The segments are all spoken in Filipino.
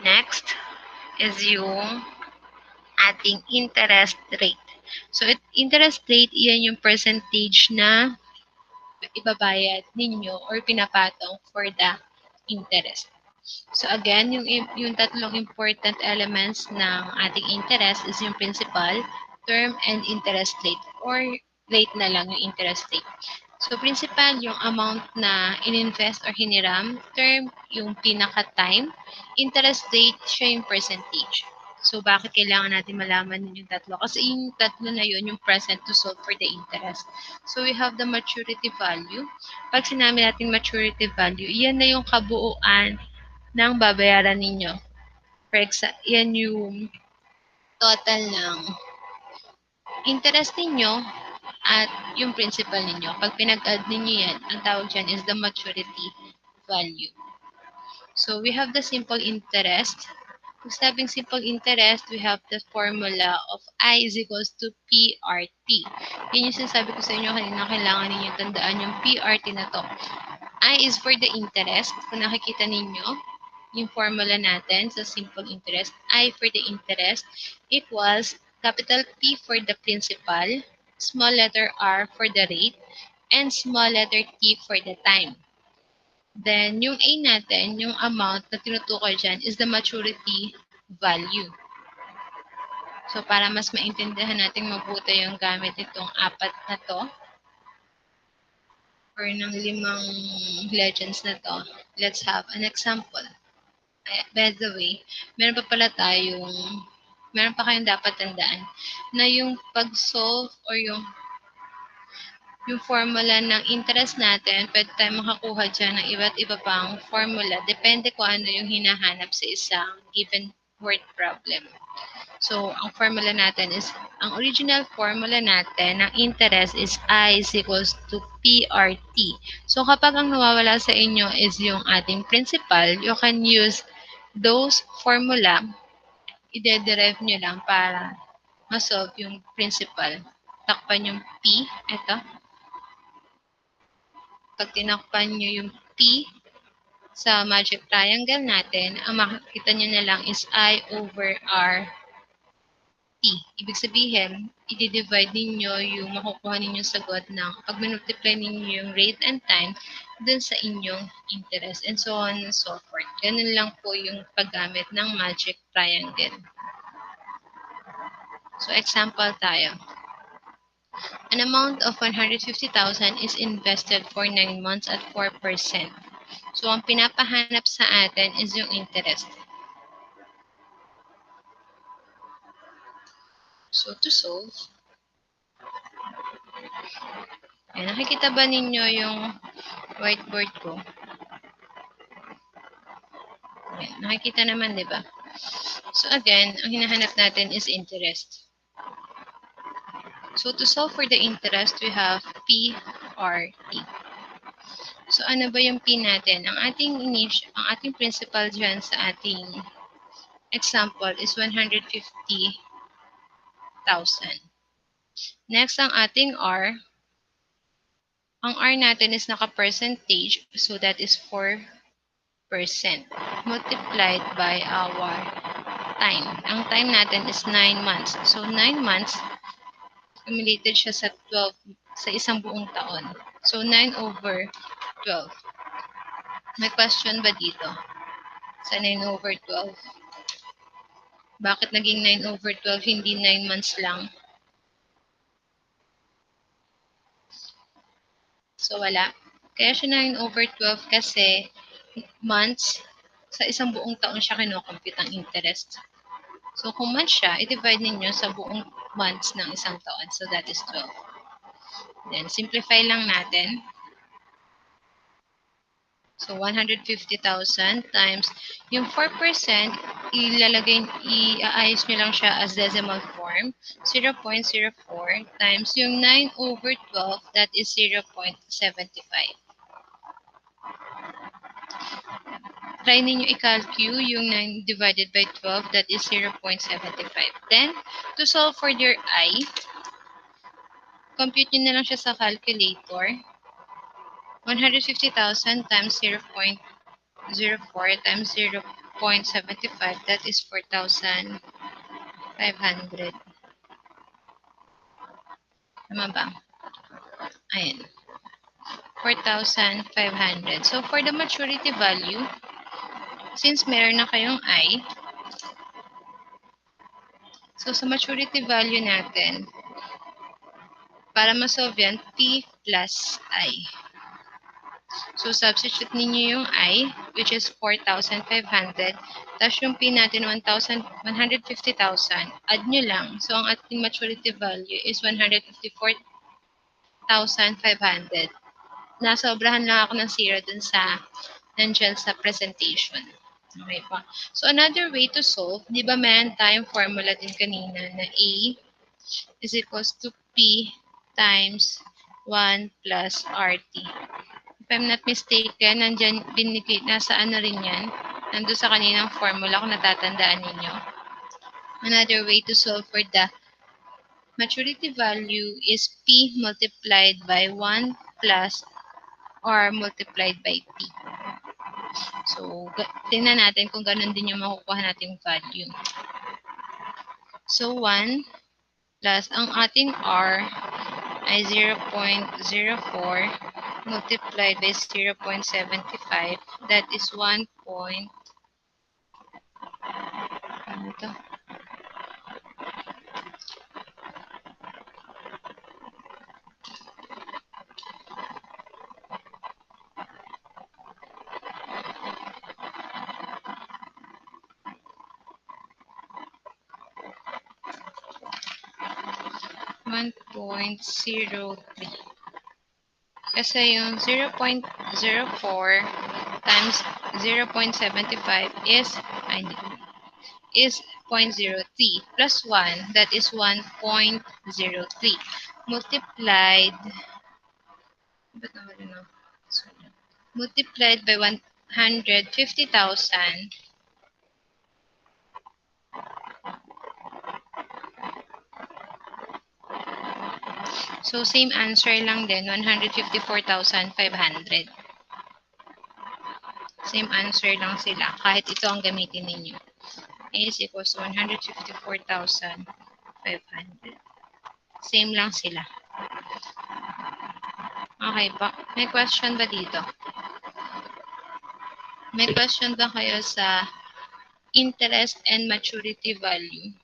Next is yung ating interest rate. So, interest rate, iyan yung percentage na ibabayad ninyo or pinapatong for the interest. So again, yung tatlong important elements ng ating interest is yung principal, term, and interest rate or rate na lang yung interest rate. So principal, yung amount na ininvest or hiniram, term, yung pinaka-time, interest rate, siya yung percentage. So bakit kailangan natin malaman yung tatlo? Kasi yung tatlo na yun, yung present to solve for the interest. So we have the maturity value. Pag sinabi natin maturity value, iyan na yung kabuuan ng babayaran ninyo. For example, yan yung total ng interest ninyo at yung principal ninyo. Pag pinag-add ninyo yan, ang tawag dyan is the maturity value. So we have the simple interest. Kung sabing simple interest, we have the formula of I is equals to PRT. Yan yung sinasabi ko sa inyo kanina, kailangan ninyo tandaan yung PRT na to. I is for the interest. Kung nakikita ninyo, yung formula natin sa simple interest, I for the interest equals capital P for the principal, small letter R for the rate, and small letter T for the time. Then, yung A natin, yung amount na tinutukoy dyan is the maturity value. So, para mas maintindihan natin mabuti yung gamit itong apat na to, or ng 5 legends na to, let's have an example. By the way, meron pa kayong dapat tandaan na yung pag-solve or yung formula ng interest natin, pwede tayo makakuha dyan ng iba't iba pang formula. Depende kung ano yung hinahanap sa isang given word problem. So, ang formula natin is, ang original formula natin ng interest is I is equals to PRT. So, kapag ang nawawala sa inyo is yung ating principal, you can use those formula, ide-derive nyo lang para ma-solve yung principal. Takpan yung P, ito. Pag tinakpan nyo yung P sa magic triangle natin, ang makikita nyo na lang is I over R T. Ibig sabihin, i-divide ninyo yung makukuha ninyong sagot ng pag multiply ninyo yung rate and time dun sa inyong interest and so on and so forth. Ganun lang po yung paggamit ng magic triangle. So, example tayo. An amount of 150,000 is invested for 9 months at 4%. So, ang pinapahanap sa atin is yung interest. So, to solve, ayan, nakikita ba ninyo yung whiteboard ko? Ayan, nakikita naman, di ba? So, again, ang hinahanap natin is interest. So, to solve for the interest, we have PRT. So, ano ba yung P natin? Ang ating principal dyan sa ating example is 150,000. Next, ang ating R. Ang R natin is naka-percentage, so that is 4% multiplied by our time. Ang time natin is 9 months. So, 9 months, accumulated siya sa 12, sa isang buong taon. So, 9 over 12. May question ba dito? Sa 9 over 12? Bakit naging 9 over 12, hindi 9 months lang? So, wala. Kaya siya 9 over 12 kasi months, sa isang buong taon siya kinocompute ang interest. So, kung months siya, i-divide ninyo sa buong months ng isang taon. So, that is 12. Then, simplify lang natin. So, 150,000 times yung 4%, iaayos nyo lang siya as decimal form, 0.04 times yung 9 over 12, that is 0.75. Try ninyo i-calculate yung 9 divided by 12, that is 0.75. Then, to solve for your I, compute nyo na lang siya sa calculator. 150,000 times 0.04 times 0.75, that is 4,500. Tama ba? Ayan. 4,500. So, for the maturity value, since meron na kayong I, so sa maturity value natin, para ma-solve yan, P plus I. So, substitute ninyo yung I, which is 4,500. Tapos yung P natin, 150,000. Add nyo lang. So, ang ating maturity value is 154,500. Nasobrahan lang ako ng 0 dun sa nandyan sa presentation. Okay pa. So, another way to solve, di ba meron tayong formula din kanina na A is equals to P times 1 plus RT. If I'm not mistaken, nandyan, nasa ano rin yan, nandun sa kaninang formula kung natatandaan ninyo. Another way to solve for the maturity value is P multiplied by 1 plus R multiplied by P. So, tingnan natin kung ganun din yung makukuha nating value. So, 1 plus ang ating R ay 0.04 multiplied by 0.75. That is 1. Ano ito? 1.03. Kasi yung 0.04 times 0.75 is 0.03 plus 1, that is 1.03 multiplied by 150,000. So, same answer lang din, 154,500. Same answer lang sila, kahit ito ang gamitin ninyo. A is equals to 154,500. Same lang sila. Okay pa. May question ba dito? May question ba kayo sa interest and maturity value?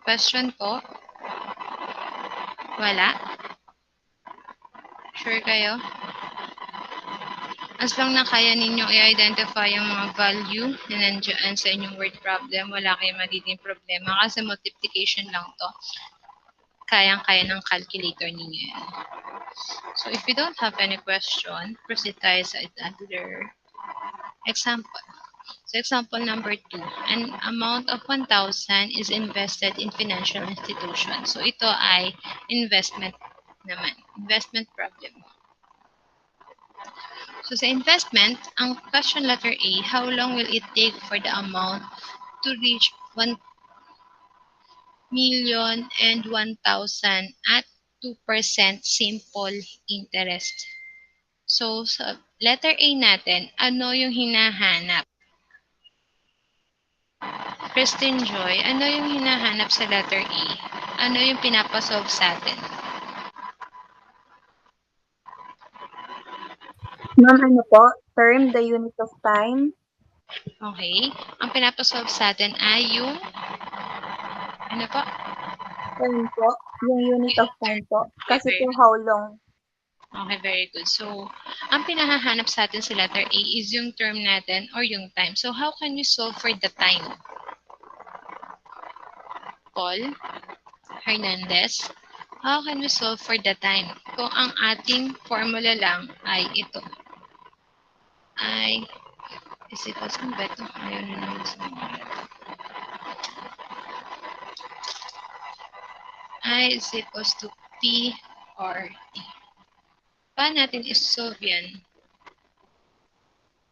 Question po? Wala? Sure kayo? As long na kaya ninyong i-identify yung mga value na nandiyan sa inyong word problem, wala kayong magiging problema kasi multiplication lang to. Kayang-kaya ng calculator ninyo yan. So, if you don't have any question, proceed tayo sa another example. So, example number 2, an amount of 1,000 is invested in financial institution. So, ito ay investment naman. Investment problem. So, sa investment, ang question letter A, how long will it take for the amount to reach 1,001,000 at 2% simple interest? So, sa letter A natin, ano yung hinahanap? Christine Joy, ano yung hinahanap sa letter A? Ano yung pinapasolve sa atin? Ma'am, ano po? Term, the unit of time. Okay. Ang pinapasolve sa atin ay yung ano po? Term po. Yung unit of time po. Kasi po how long. Okay, very good. So, ang pinahahanap sa atin sa letter A is yung term natin or yung time. So, how can we solve for the time? Paul Hernandez, how can we solve for the time? Kung ang ating formula lang ay ito. Ay, is it saan ba ito? Ayaw na naman sa mga. I is equals to P or T. Paano natin isolve yan?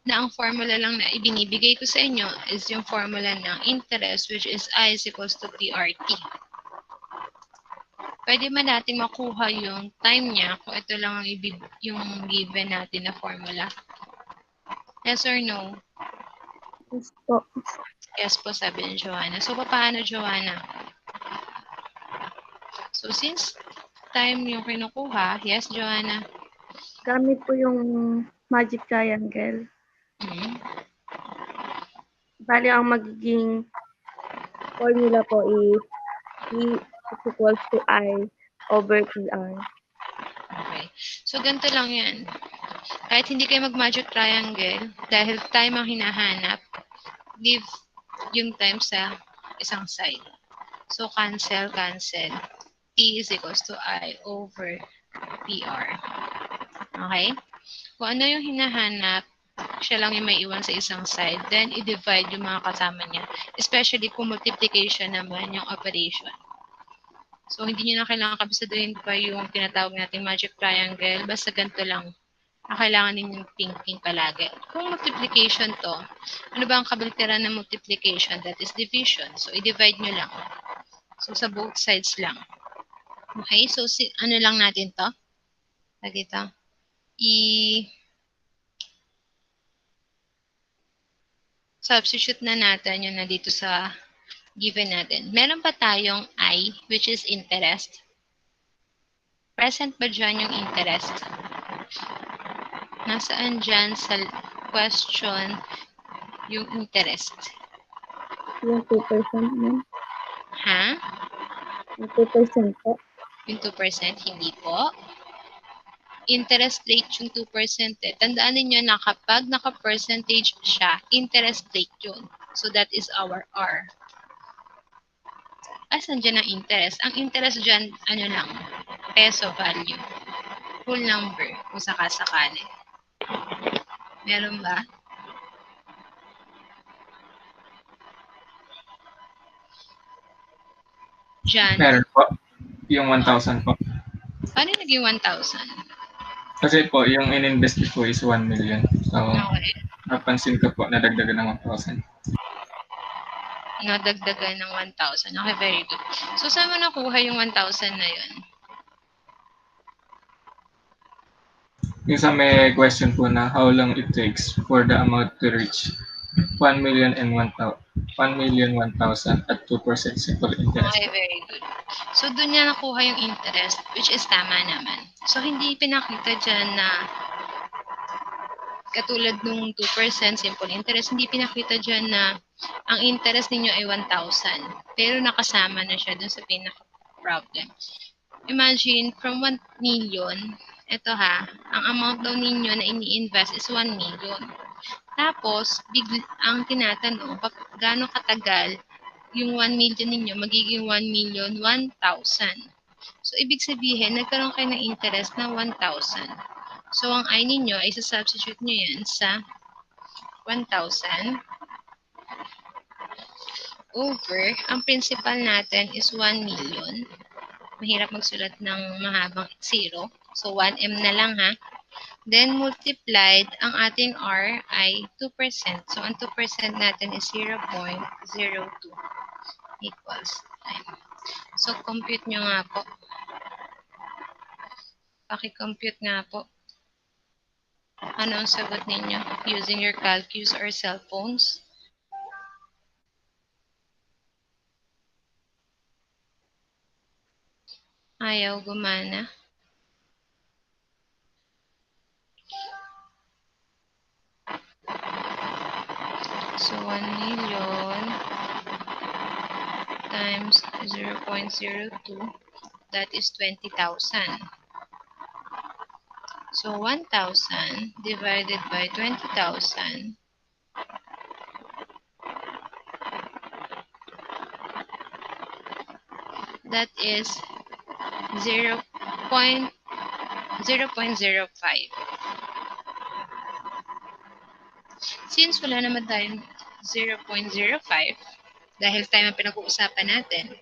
Na ang formula lang na ibinibigay ko sa inyo is yung formula ng interest, which is I is equals to PRT. Pwede man natin makuha yung time niya kung ito lang ang yung given natin na formula. Yes or no? Yes po. Yes po, sabi ni Joanna. So, paano, Joanna? So, since time yung kinukuha, yes, Joanna? Gamit po yung magic triangle. Hmm. Bali, ang magiging formula po is E is equals to I over PR. Okay. So, ganito lang yan. Kahit hindi kayo mag-magic triangle, dahil time ang hinahanap, leave yung time sa isang side. So, cancel, cancel. T is equals to I over PR. Okay? Kung ano yung hinahanap, siya lang yung may iwan sa isang side. Then, i-divide yung mga kasama niya. Especially kung multiplication naman yung operation. So, hindi nyo na kailangan kabisaduhin pa yung tinatawag nating magic triangle. Basta ganito lang. Ang kailangan ninyong thinking palagi. Kung multiplication to, ano ba ang kabaliktaran ng multiplication? That is division. So, i-divide nyo lang. So, sa both sides lang. Okay? So, ano lang natin to? Lagi to. Substitute na natin yung nandito sa given natin. Meron pa tayong I, which is interest. Present ba dyan yung interest? Nasaan dyan sa question yung interest? Yung 2% nun. Ha? Yung 2% po. Yung 2%? Hindi po. Interest rate yung 2% eh. Tandaan ninyo na kapag naka-percentage siya, interest rate yun. So that is our R. Asan dyan ang interest? Ang interest dyan, ano lang, peso value. Whole number, kung sakasakali. Meron ba? Dyan. Meron po. Yung 1,000 po. Paano naging 1,000? Kasi po, yung in-invest ko is 1 million. So, Okay. napansin ko po, nadagdagan ng 1,000. Nadagdagan ng 1,000. Okay, very good. So, saan mo nakuha yung 1,000 na yun? Yung sa may question po na how long it takes for the amount to reach 1 million and 1,000 at 2% simple interest Okay, po. very good. So, doon niya nakuha yung interest, which is tama naman. So, hindi pinakita dyan na katulad nung 2% simple interest, hindi pinakita dyan na ang interest ninyo ay 1,000. Pero nakasama na siya dun sa pinaka-problem. Imagine, from 1 million, ito ha, ang amount daw ninyo na ini-invest is 1 million. Tapos, ang tinatanong, gaano katagal yung 1 million ninyo magiging 1 million 1,000. So, ibig sabihin, nagkaroon kayo ng interest na 1,000. So, ang I ninyo ay substitute nyo yan sa 1,000 over, ang principal natin is 1 million. Mahirap magsulat ng mahabang zero. So, 1M na lang ha. Then, multiplied, ang ating R ay 2%. So, ang 2% natin is 0.02 equals 9. So, compute nyo nga po. Paki-compute nga po. Ano ang sagot ninyo? Using your calculus or cellphones? Ayaw gumana. So, 1 million times 0.02, that is 20,000. So, 1,000 divided by 20,000, that is 0.05. Since wala naman tayong 0.05, dahil time ang pinag-uusapan natin,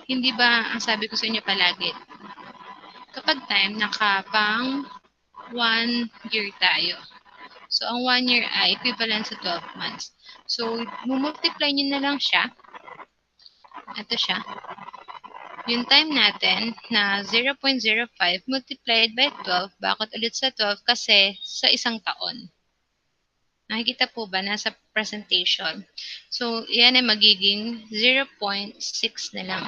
hindi ba ang sabi ko sa inyo palagi, kapag time nakapang 1 year tayo. So, ang 1 year ay equivalent sa 12 months. So, multiply nyo na lang siya. Ito siya. yung time natin na 0.05 multiplied by 12, bakit ulit sa 12? Kasi sa isang taon. Nakikita po ba? Nasa presentation. So, yan ay magiging 0.6 na lang.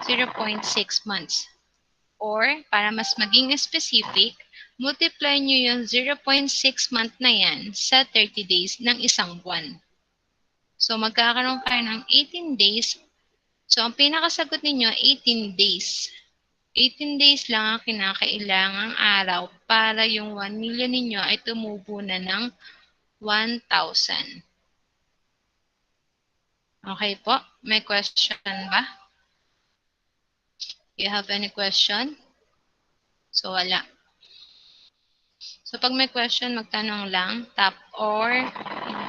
0.6 months. Or, para mas maging specific, multiply nyo yung 0.6 month na yan sa 30 days ng isang buwan. So, magkakaroon kayo ng 18 days. So, ang pinakasagot ninyo, 18 days. 18 days lang ang kinakailangang araw para yung 1 million ninyo ay tumubo na ng 1,000. Okay po? May question ba? You have any question? So, wala. So, pag may question, magtanong lang, tap, or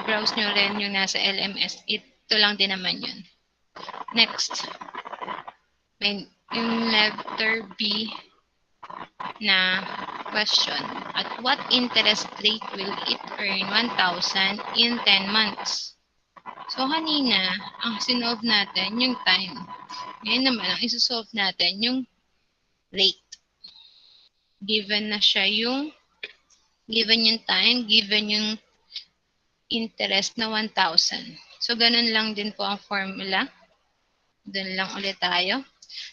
browse nyo rin yung nasa LMS. Ito lang din naman yun. Next. May yung letter B na question. At what interest rate will it earn 1,000 in 10 months? So, kanina, ang sinolve natin yung time. Ngayon naman, ang isosolve natin yung rate. Given na siya yung time, given yung interest na 1,000. So, ganun lang din po ang formula. Doon lang ulit tayo.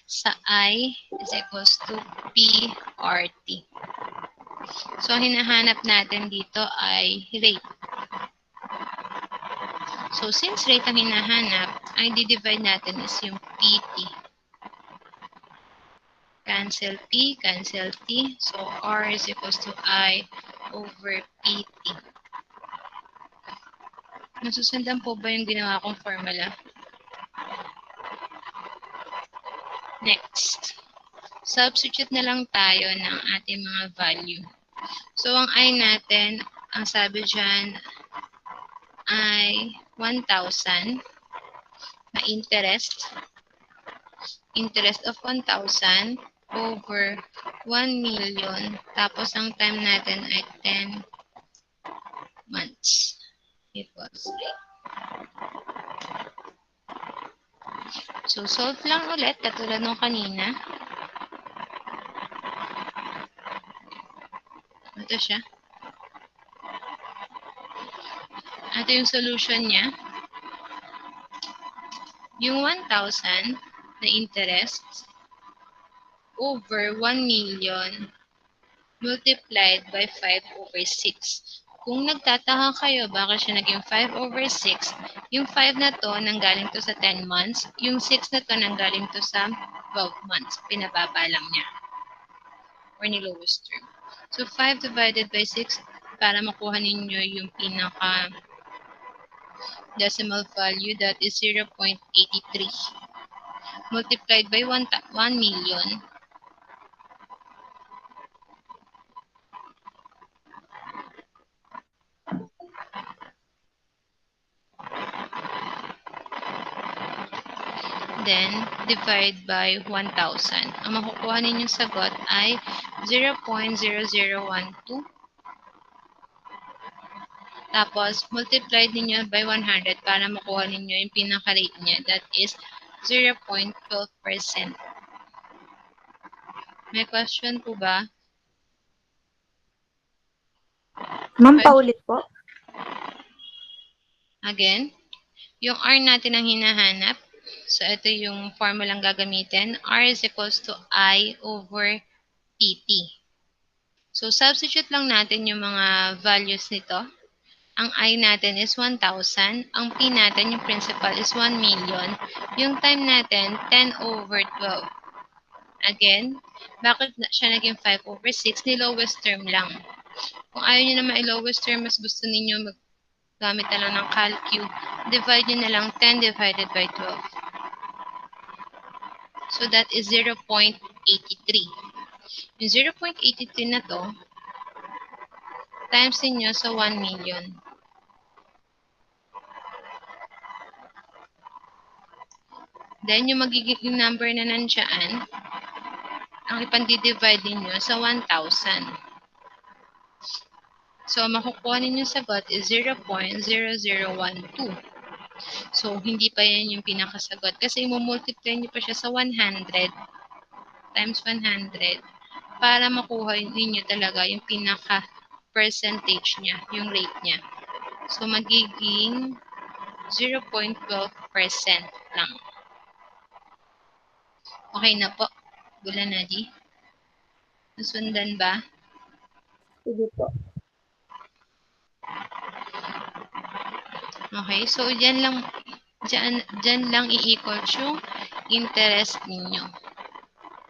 Sa I is equals to PRT. So, hinahanap natin dito ay rate. So, since rate ang hinahanap, ay di-divide natin is yung PT. Cancel P, cancel T. So, R is equals to I over PT. Nasusundan po ba yung ginawa kong formula? Next. Substitute na lang tayo ng ating mga value. So, ang I natin, ang sabi dyan, ay 1,000 na interest. Interest of 1,000 over 1 million. Tapos, ang time natin ay 10 months. Equals 8. So, solve lang ulit, katulad nung kanina. Ito siya. Ito yung solution niya. Yung 1,000 na interest over 1 million multiplied by 5 over 6. Kung nagtataka kayo, bakit siya naging 5 over 6, yung 5 na to nanggaling to sa 10 months, yung 6 na to nanggaling to sa 12 months. Pinababa lang niya. Or ni lowest term. So, 5 divided by 6, para makuha ninyo yung pinaka decimal value, that is 0.83. Multiplied by 1 million, then divide by 1,000. Ang makukuha ninyong sagot ay 0.0012. Tapos, multiply ninyo by 100 para makuha ninyo yung pinaka-rate niya. That is 0.12%. May question po ba? Ma'am, paulit po. Again, yung R natin ang hinahanap. So, ito yung formulang gagamitin. R is equals to I over PT. So, substitute lang natin yung mga values nito. Ang I natin is 1,000. Ang P natin, yung principal, is 1 million. Yung time natin, 10 over 12. Again, bakit siya naging 5 over 6? Ni lowest term lang. Kung ayaw nyo naman i-lowest term, mas gusto ninyo maggamit na lang ng calcu, divide nyo na lang 10 divided by 12. So, that is 0.83. Yung 0.83 na to, times ninyo sa 1 million. Then, yung magiging number na nandiyan, ang ipandi-divide ninyo sa 1,000. So, makukuha ninyo sagot is 0.0012. So, hindi pa yan yung pinakasagot. Kasi multiply nyo pa siya sa 100 times 100 para makuha ninyo talaga yung pinaka percentage niya, yung rate niya. So, magiging 0.12% lang. Okay na po. Bulanadi. Nasundan ba? Sige po. Okay, so dyan lang iikot yung interest ninyo.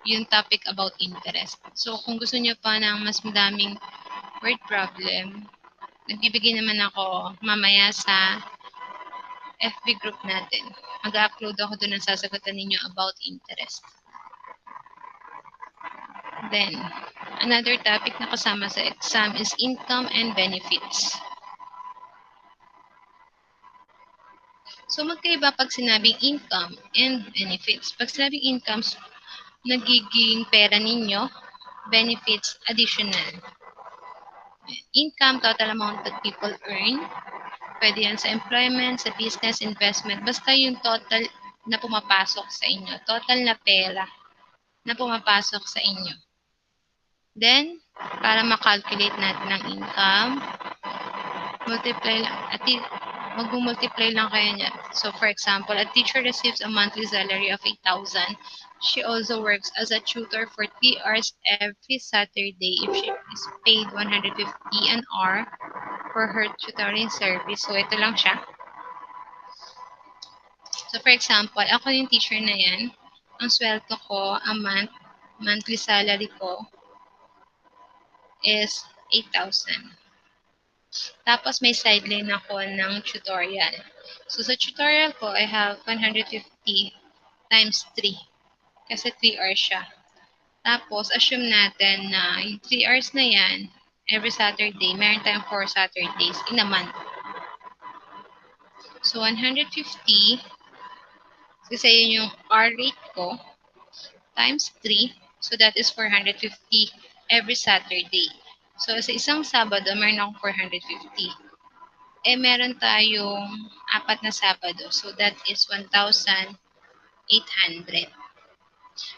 Yung topic about interest. So, kung gusto nyo pa ng mas madaming word problem, nagbibigay naman ako mamaya sa FB group natin. Mag-upload ako doon ng sasagutan ninyo about interest. Then, another topic na kasama sa exam is income and benefits. So, magkaiba pag sinabing income and benefits. Pag sinabing income, nagiging pera ninyo, benefits, additional. Income, total amount that people earn. Pwede yan sa employment, sa business, investment. Basta yung total na pumapasok sa inyo. Total na pera na pumapasok sa inyo. Then, para makalculate natin ang income, multiply lang. Mag-multiply lang kayo niya. So, for example, a teacher receives a monthly salary of 8,000. She also works as a tutor for 3 hours every Saturday if she is paid 150 an hour for her tutoring service. So, ito lang siya. So, for example, ako yung teacher na yan. Ang sweldo ko, a monthly salary ko is 8,000. Tapos may sideline ako ng tutorial. So sa tutorial ko, I have 150 times 3. Kasi 3 hours siya. Tapos, assume natin na yung 3 hours na yan, every Saturday, meron tayong 4 Saturdays in a month. So, 150, kasi yun yung hour rate ko, times 3. So, that is 450 every Saturday. So, sa isang Sabado, meron akong 450. Meron tayong 4 na Sabado. So, that is 1,800.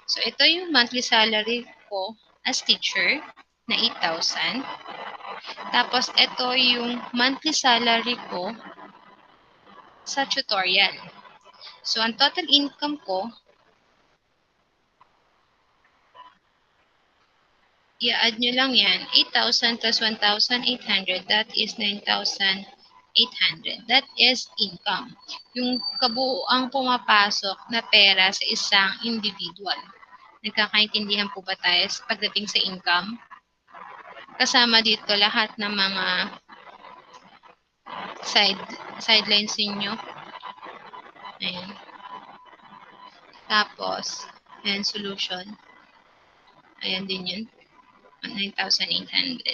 So, ito yung monthly salary ko as teacher na 8,000. Tapos, ito yung monthly salary ko sa tutorial. So, ang total income ko, i-add nyo lang yan. 8,000 plus 1,800, that is 9,800. That is income. Yung kabuuang pumapasok na pera sa isang individual. Nagkakaintindihan po ba tayo pagdating sa income? Kasama dito lahat ng mga sidelines ninyo. Ayan. Tapos, ayan, solution. Ayan din yun. 9,800.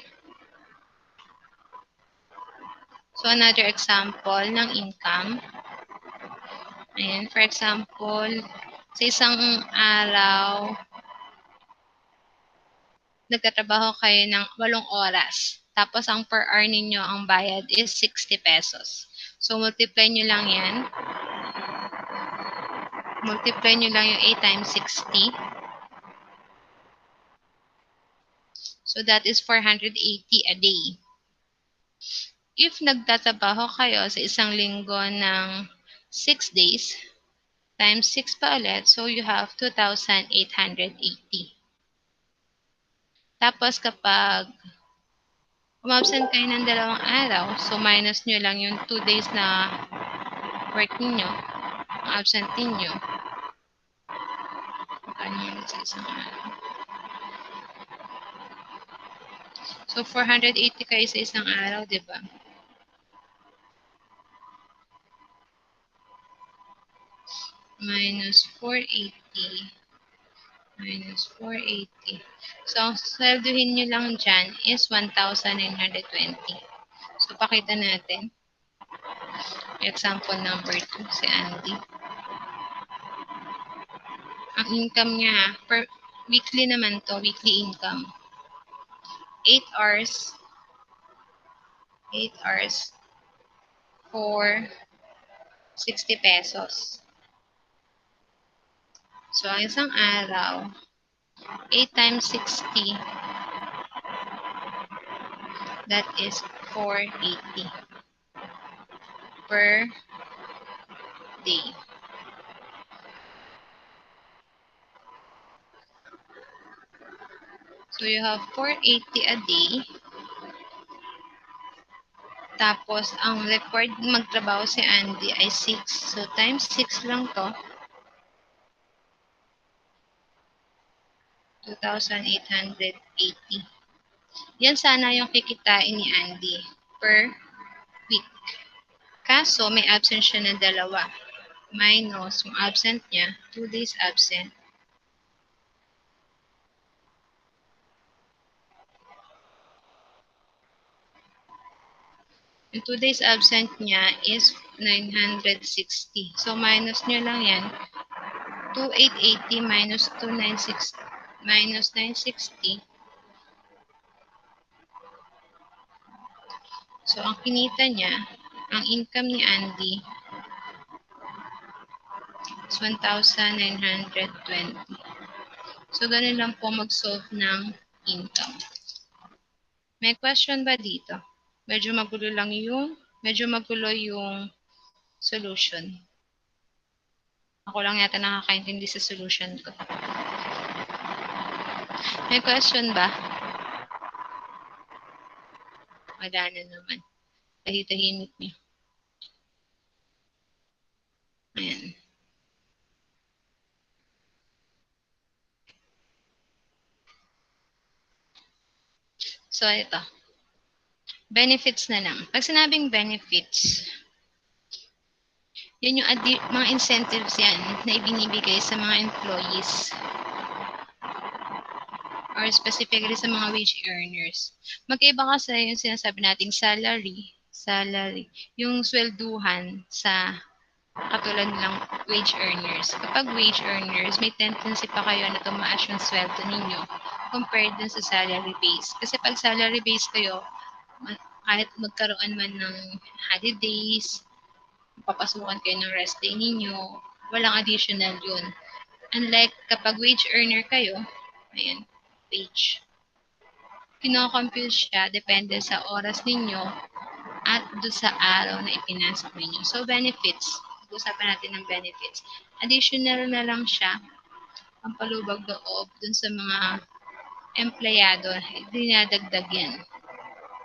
So, another example ng income. Ayan, for example, sa isang araw, nagtatrabaho kayo ng 8 oras. Tapos, ang per hour ninyo, ang bayad is 60 pesos. So, multiply nyo lang yan. Multiply nyo lang yung 8 times 60. So, that is 480 a day. If nagtatrabaho kayo sa isang linggo ng 6 days, times 6 pa ulit, so you have 2,880. Tapos kapag umabsent kayo ng 2 araw, so minus nyo lang yung 2 days na work ninyo, absent ninyo. Ano yun sa isang araw? So 480 kayo sa isang araw, di ba? Minus 480. Minus 480. So, ang sweldohin nyo lang dyan is 1,920. So, pakita natin. Example number 2, si Andy. Ang income niya, per weekly naman to, weekly income. 8 hours. 8 hours for 60 pesos. So, ang isang araw, 8 times 60, that is 480 per day. So, you have 480 a day. Tapos, ang required magtrabaho si Andy ay 6. So, times 6 lang to. 2,880. Yan sana yung kikitain ni Andy per week. Kaso, may absent siya na dalawa. Minus yung absent niya, 2 days absent. Yung 2 days absent niya is 960. So, minus nyo lang yan. 2,880 minus 2,960 minus 960. So, ang kinita niya, ang income ni Andy is 1,920. So, ganun lang po mag-solve ng income. May question ba dito? Medyo magulo yung solution. Ako lang yata nakakaintindi sa solution ko. May question ba? Wala na naman. Tahimik niyo. Ayan. So, ito. Benefits na lang. Pag sinabing benefits, yun yung mga incentives yan na ibinibigay sa mga employees or specifically sa mga wage earners. Magkaiba kasi yung sinasabi nating salary, yung swelduhan sa katulad ng wage earners. Kapag wage earners, may tendency pa kayo na tumaas yung sweldo ninyo compared dun sa salary base. Kasi pag salary base kayo, kahit magkaroon man ng holidays, papasukan kayo ng rest day ninyo, walang additional yun. Unlike kapag wage earner kayo, ayan, wage. Kino-compute siya depende sa oras ninyo at doon sa araw na ipinasok ninyo. So, benefits. Pag-usapan natin ng benefits. Additional na lang siya ang palubag loob dun sa mga empleyado. Dinadagdag yan.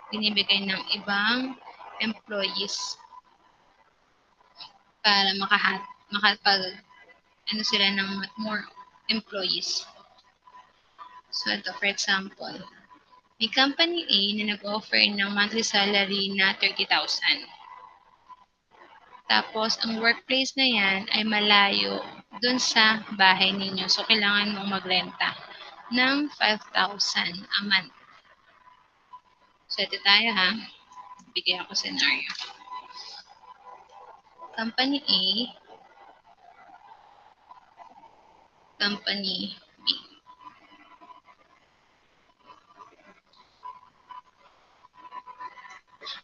Binibigay ng ibang employees para makapag sila ng more employees. So, ito, for example, may company A na nag-offer ng monthly salary na 30,000. Tapos, ang workplace na yan ay malayo dun sa bahay ninyo. So, kailangan mong magrenta ng 5,000 a month. So, ito tayo ha. Bigyan ako scenario. Company A, Company B.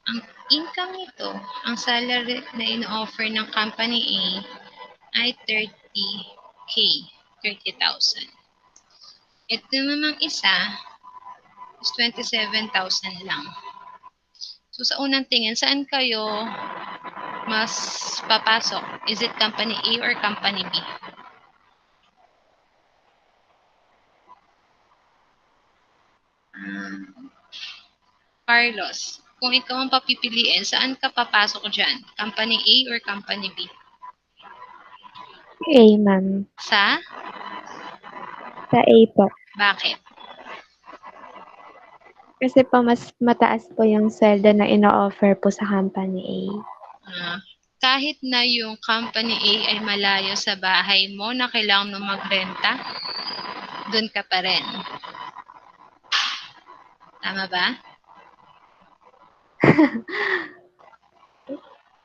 Ang income nito, ang salary na in-offer ng Company A ay 30K, 30,000. Ito namang isa is 27,000 lang. So, sa unang tingin, saan kayo mas papasok? Is it Company A or Company B? Carlos, kung ikaw ang papipiliin, saan ka papasok dyan? Company A or Company B? A, ma'am. Sa? Sa A po. Bakit? Kasi po mas mataas po yung sweldo na ino-offer po sa company A. Kahit na yung Company A ay malayo sa bahay mo na kailangan mo magrenta, doon ka pa rin. Tama ba?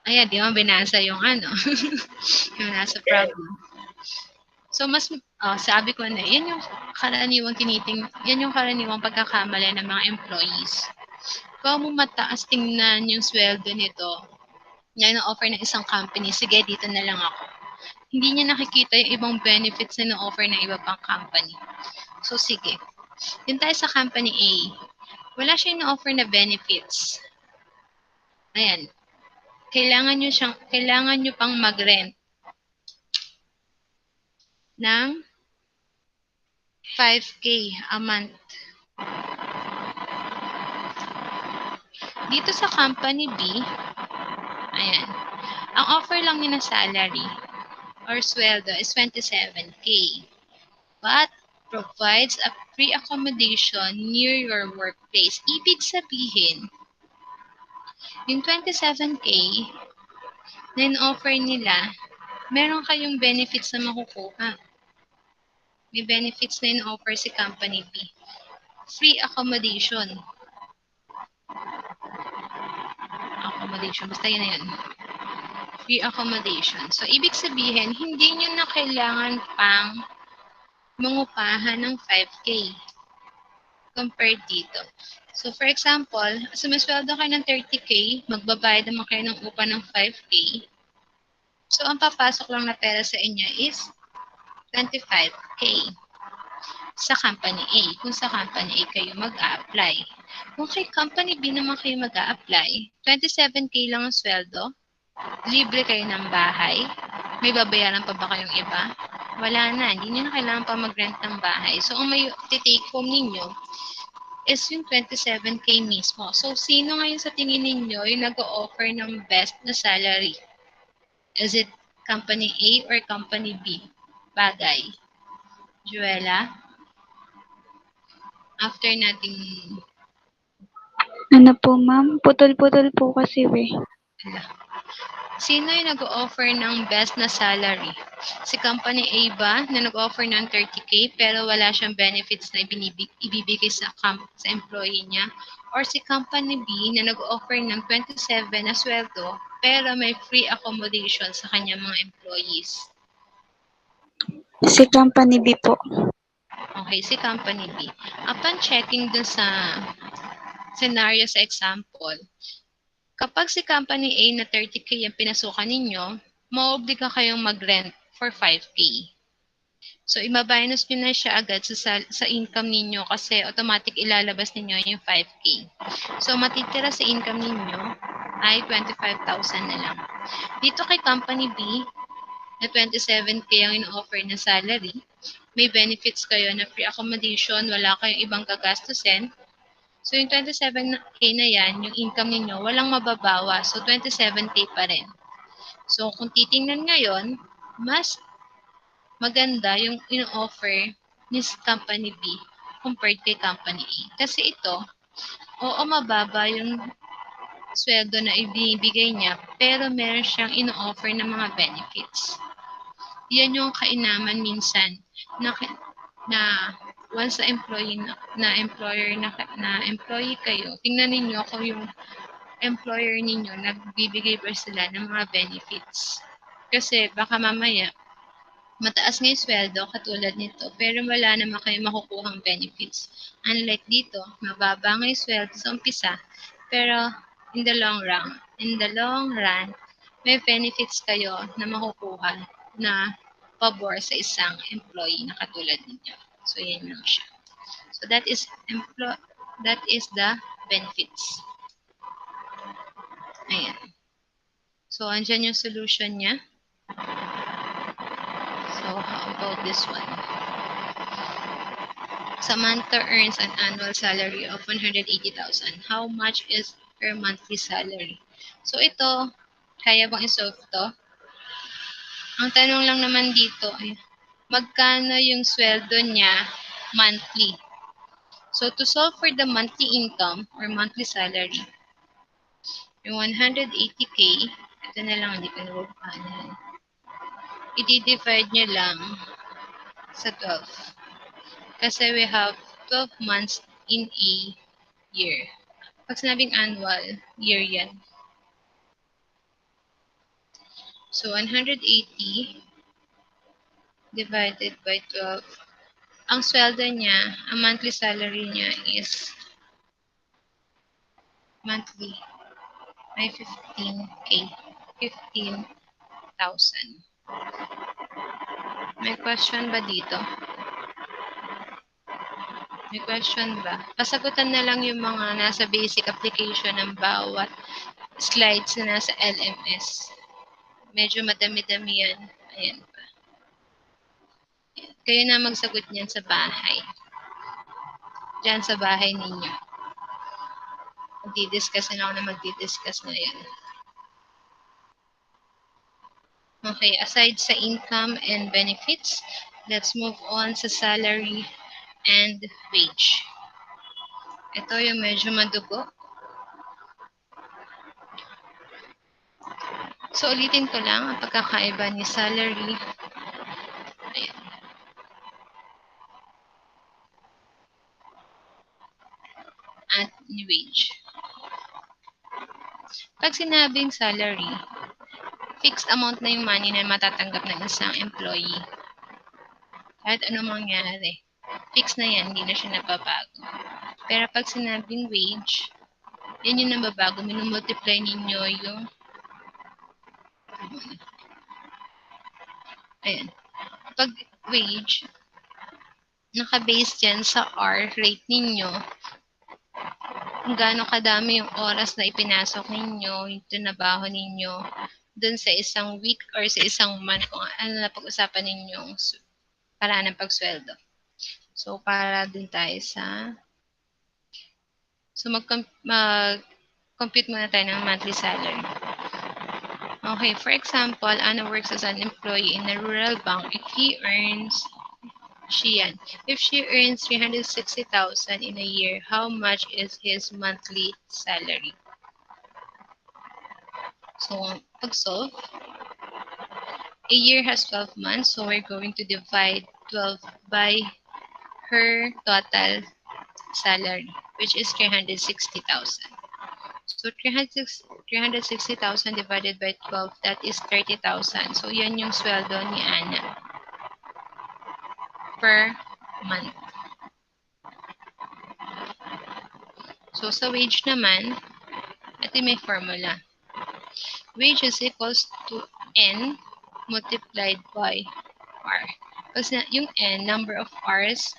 Ayan, di mo binasa yung yung nasa problem. So, sabi ko na, yan yung karaniwang pagkakamali ng mga employees. Kung mo mataas tingnan yung sweldo nito, na ino-offer ng isang company, sige, dito na lang ako. Hindi niya nakikita yung ibang benefits na ino-offer ng iba pang company. So, sige. Yun tayo sa company A. Wala siya ino-offer na benefits. Ayan. Kailangan nyo pang mag-rent ng 5K a month. Dito sa company B, ayan, ang offer lang niya na salary or sweldo is 27K, but provides a free accommodation near your workplace. Ibig sabihin, yung 27K na in-offer nila, meron kayong benefits na makukuha. May benefits na in-offer si company B. Free accommodation. Basta yun na yun. Free accommodation. So, ibig sabihin, hindi nyo na kailangan pang mangupahan ng 5K compared dito. So, for example, sumisweldo kayo ng 30K, magbabayad naman kayo ng upa ng 5K. So, ang papasok lang na pera sa inyo is 25K sa company A, kung sa company A kayo mag-a-apply. Kung kay company B naman kayo mag-a-apply, 27K lang ang sweldo, libre kayo ng bahay, may babayaran pa ba kayong iba? Wala na, hindi nyo na kailangan pa mag-rent ng bahay. So, ang may take home ninyo is yung 27K mismo. So, sino ngayon sa tingin ninyo yung nag-o-offer ng best na salary? Is it company A or company B? Bagay. Juela? After nating... Ano po, ma'am? Putol-putol po kasi, Sino yung nag-offer ng best na salary? Si company A ba na nag-offer ng 30K pero wala siyang benefits na ibibigay sa employee niya? Or si company B na nag-offer ng 27 na sweldo pero may free accommodation sa kanyang mga employees? Si company B po. Okay, si company B. Upon checking dun sa scenario sa example, kapag si company A na 30K ang pinasukan ninyo, maobliga kayong mag-rent for 5K. So, ibabaynos nyo na siya agad sa income ninyo kasi automatic ilalabas ninyo yung 5K. So, matitira sa income ninyo ay 25,000 na lang. Dito kay company B, na 27K ang in-offer na salary, may benefits kayo na free accommodation, wala kayong ibang gagastusin. So, yung 27K na yan, yung income ninyo, walang mababawa. So, 27K pa rin. So, kung titingnan ngayon, mas maganda yung in-offer ni company B compared kay company A. Kasi ito, oo, mababa yung sweldo na ibinibigay niya, pero meron siyang in-offer na mga benefits. Yan yung kainaman minsan na once na employee kayo, tingnan ninyo kung yung employer ninyo nagbibigay ba sila ng mga benefits. Kasi baka mamaya mataas nga yung sweldo katulad nito pero wala naman kayo makukuhang benefits. Unlike dito, mababa nga yung sweldo sa umpisa pero in the long run, may benefits kayo na makukuha na pabor sa isang employee na katulad ninyo. So, yan lang siya. So, that is the benefits. Ayan. So, andyan yung solution niya. So, how about this one? Samantha earns an annual salary of 180,000. How much is her monthly salary? So, ito, kaya bang isolve to? Ang tanong lang naman dito ay, magkano yung sweldo niya monthly? So, to solve for the monthly income or monthly salary, yung 180K, ito na lang, hindi ko nabubuhanan. I-divide nyo lang sa 12. Kasi we have 12 months in a year. Pag sinabing annual, year yan. So, 180 divided by 12. Ang sweldo niya, ang monthly salary niya is monthly ay 15K. 15,000. May question ba dito? May question ba? Pasagutan na lang yung mga nasa basic application ng bawat slides na nasa LMS. Medyo madami-dami yan. Ayan pa. Ayan. Kayo na magsagot niyan sa bahay. Diyan sa bahay ninyo. Magdi-discuss na ako na magdi-discuss na yan. Okay, aside sa income and benefits, let's move on sa salary and wage. Ito yung medyo madugo. So, ulitin ko lang ang pagkakaiba ni salary. Ayan. At ni wage. Pag sinabing salary, fixed amount na yung money na matatanggap ng isang employee. Kahit anong mangyari, fixed na yan, hindi na siya nababago. Pero pag sinabing wage, yan yung nababago. Minumultiply ninyo yung ayan. Pag wage, naka-base yan sa hour rate ninyo. Kung gaano kadami yung oras na ipinasok ninyo, yung tinabaho ninyo, dun sa isang week or sa isang month, kung ano na pag-usapan ninyong paraan ng pagsweldo. So, para din tayo sa... So, mag-compute muna tayo ng monthly salary. Okay, for example, Anna works as an employee in a rural bank. If he earns... If she earns 360,000 in a year, how much is his monthly salary? So, pag-solve, a year has 12 months, so we're going to divide 12 by her total salary, which is 360,000. So, 360,000 divided by 12, that is 30,000. So, yan yung sweldo ni Ana per month. So, sa wage naman, ito may formula. Wage is equals to N multiplied by R. Kasi yung N, number of hours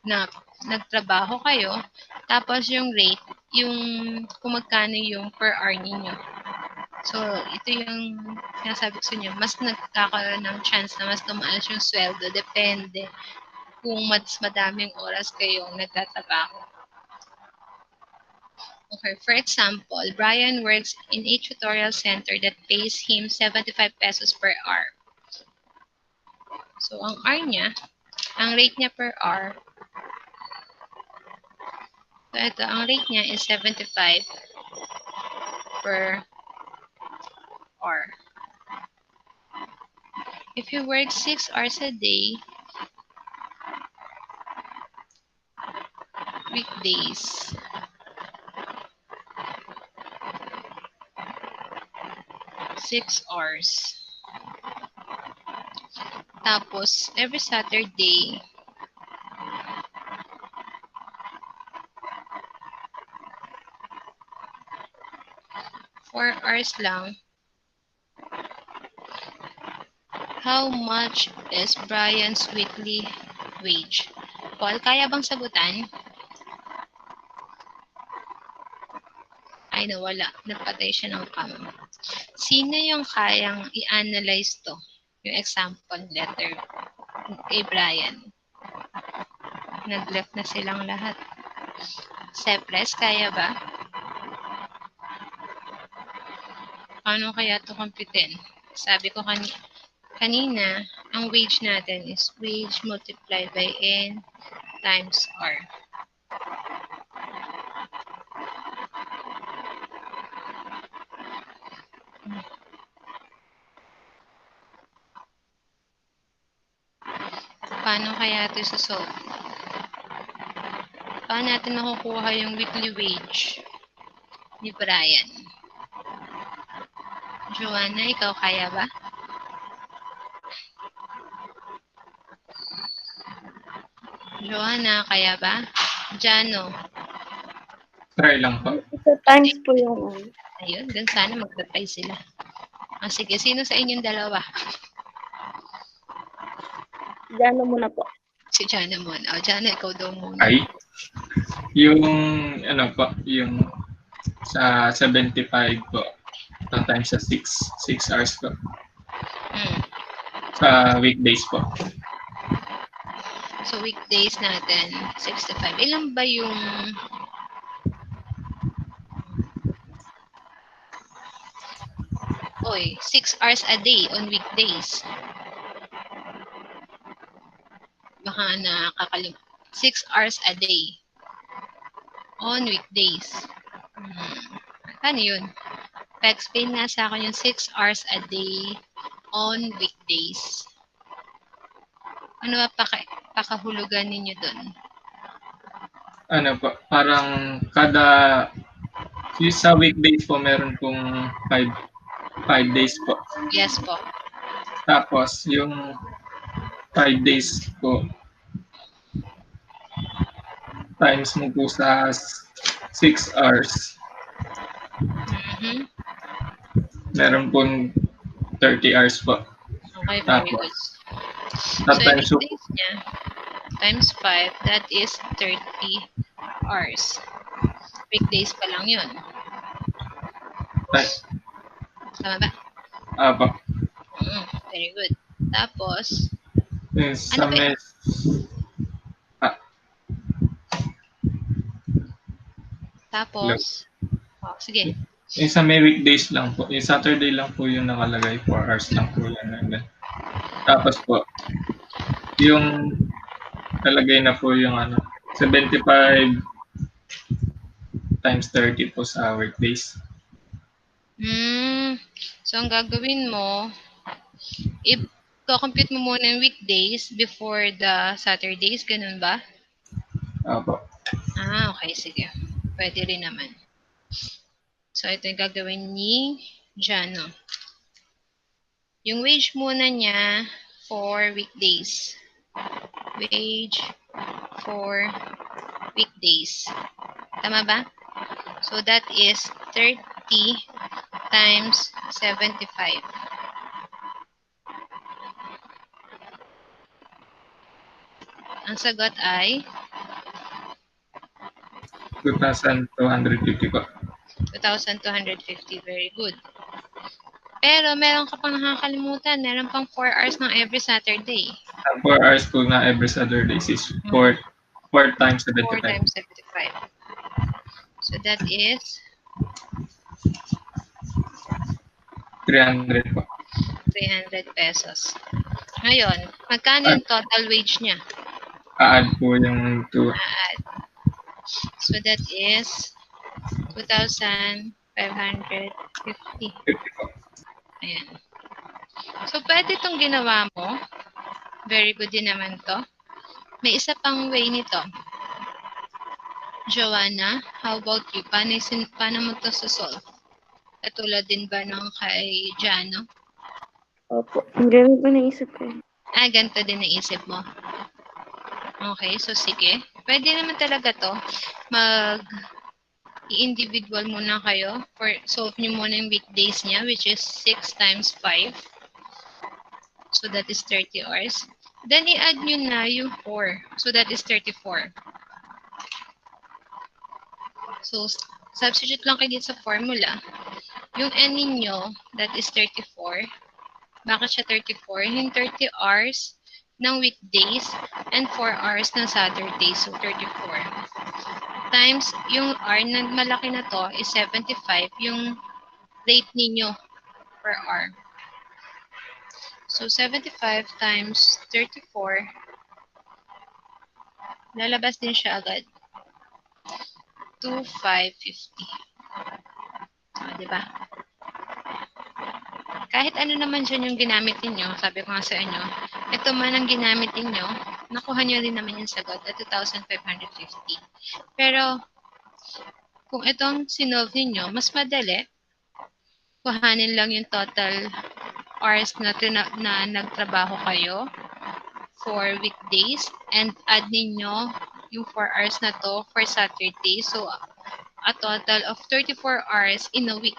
na nagtrabaho kayo, tapos yung rate, yung kung magkano yung per hour ninyo. So, ito yung sinasabi ko sa inyo, mas nagkakaroon ng chance na mas tumaas yung sweldo, depende kung mas madaming oras kayong nagtatrabaho. Okay, for example, Brian works in a tutorial center that pays him 75 pesos per hour. So, ang R niya, ang rate niya per hour, so ito, ang rate niya is 75 per hour. If you work 6 hours a day, weekdays, six hours. Tapos, every Saturday, four hours lang. How much is Brian's weekly wage? Paul, kaya bang sagutan? Ay, nawala. Nagpatay siya ng cam. Sino yung kayang i-analyze to? Yung example letter kay Brian. Nag-left na silang lahat. Sepres, kaya ba? Paano kaya ito computin? Sabi ko kanina, ang wage natin is wage multiplied by N times R. Paano kaya ito isosolve? Paano natin makukuha yung weekly wage ni Brian? Joanna, ikaw kaya ba? Joanna, kaya ba? Jano. Try lang po. Ito times po yung Ayun, dun sana magtatry sila. Sige, sino sa inyong dalawa? Diyan muna po. Si Jana muna. Jana, ikaw daw muna. Ay, yung ano po, yung sa 75 po, times sa 6 hours po. Hmm. Sa weekdays po. So, weekdays natin, 65. Ilan ba yung... Oy, 6 hours a day on weekdays. Baka nakakalimut. 6 hours a day on weekdays. Ano yun? Pa-explain nga sa akin yung 6 hours a day on weekdays. Ano ba pakahulugan ninyo dun? Ano po, parang kada sa weekdays po meron pong 5 days po. Yes po. Tapos yung 5 days po times mo po sa 6 hours, Mhm. meron pong 30 hours po. Okay, very good. Tapos, So, yung times po, weekdays niya, times 5, that is 30 hours. Weekdays pa lang yun. Tama ba? po, Very good. Tapos, yung sa Ano ba yun? mes, sige. yung sa may weekdays lang po, yung Saturday lang po yung nakalagay, 4 hours lang po yan. Tapos po, yung nalagay na po yung 75 times 30 po sa weekdays. So, ang gagawin mo, i-compute mo muna yung weekdays before the Saturdays, ganun ba? Opo. Okay, sige. Pwede rin naman. So, ito yung gagawin ni Jano. Yung wage muna niya for weekdays. Wage for weekdays. Tama ba? So, that is 30 times 75. Ang sagot ay 2,250 po. 2,250. Very good. Pero meron ka pang nakakalimutan. Meron pang 4 hours ng every Saturday. Ang 4 hours po na every Saturday is 4 times 4 75. times 75. So that is 300 po. 300 pesos. Ngayon, magkano yung total wage niya? Add po yung 2. Add. So that is 2,550. 50 po. Ayan. So, pwede itong ginawa mo. Very good din naman to. May isa pang way nito. Joanna, how about you? Paano mo to solve? Katulad din ba ng kay Jano? Opo. Ganun po naisip ko. Ganito din naisip mo. Okay, so sige. Pwede naman talaga to. I-individual muna kayo. Solve nyo muna yung weekdays niya, which is 6 times 5. So that is 30 hours. Then, i-add nyo na yung 4. So that is 34. So, substitute lang kayo dito sa formula. Yung n ninyo, that is 34. Bakit siya 34? Yung 30 hours ng weekdays and 4 hours ng Saturday. So, 34. Times, yung R na malaki na to is 75. Yung rate ninyo per hour. So, 75 times 34, lalabas din siya agad. 2,550. Diba? Kahit ano naman dyan yung ginamit ninyo, sabi ko nga sa inyo, ito man ang ginamit ninyo, nakuha nyo rin naman yung sagot at 2,550. Pero, kung itong sinolve ninyo, mas madali, kuhanin lang yung total hours na nagtrabaho kayo for weekdays and add ninyo yung 4 hours na to for Saturday. So, a total of 34 hours in a week.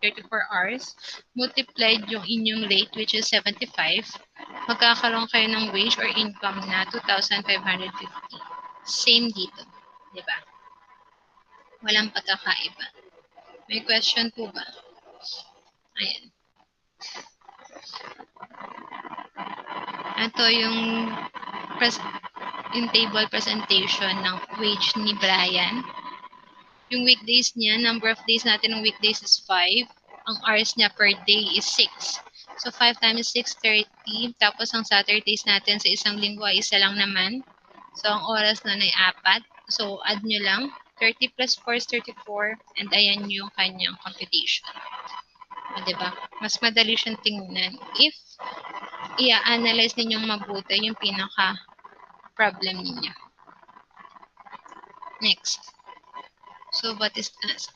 34 hours, multiplied yung inyong rate, which is 75, magkakaroon kayo ng wage or income na 2,550. Same dito. Diba? Walang pagkakaiba. May question po ba? Ayan. Ito yung table presentation ng wage ni Brian. Yung weekdays niya, number of days natin ng weekdays is 5. Ang hours niya per day is 6. So, 5 times 6, 30. Tapos, ang Saturdays natin sa isang linggo ay isa lang naman. So, ang oras na ay 4. So, add nyo lang. 30 plus 4 is 34. And ayan yung kanyang computation. O, diba? Mas madali siyang tingnan if i-analyze ninyong mabuti yung pinaka-problem ninyo. Next. So, what is asked?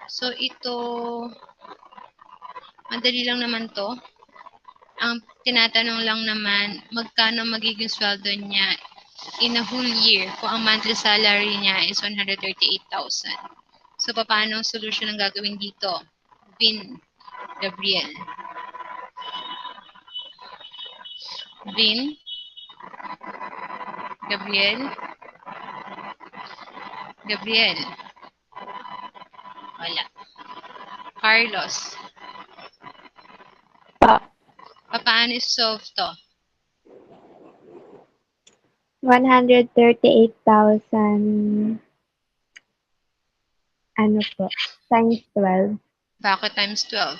So, ito, madali lang naman to. Ang tinatanong lang naman, magkano magiging sweldo niya in a whole year kung ang monthly salary niya is 138,000. So, paano ang solution ang gagawin dito? Vin, Gabriel. Vin, Gabriel, Gabriel. Wala. Carlos. Paano i-solve to? 138,000 ano po, times 12. Bakit times 12?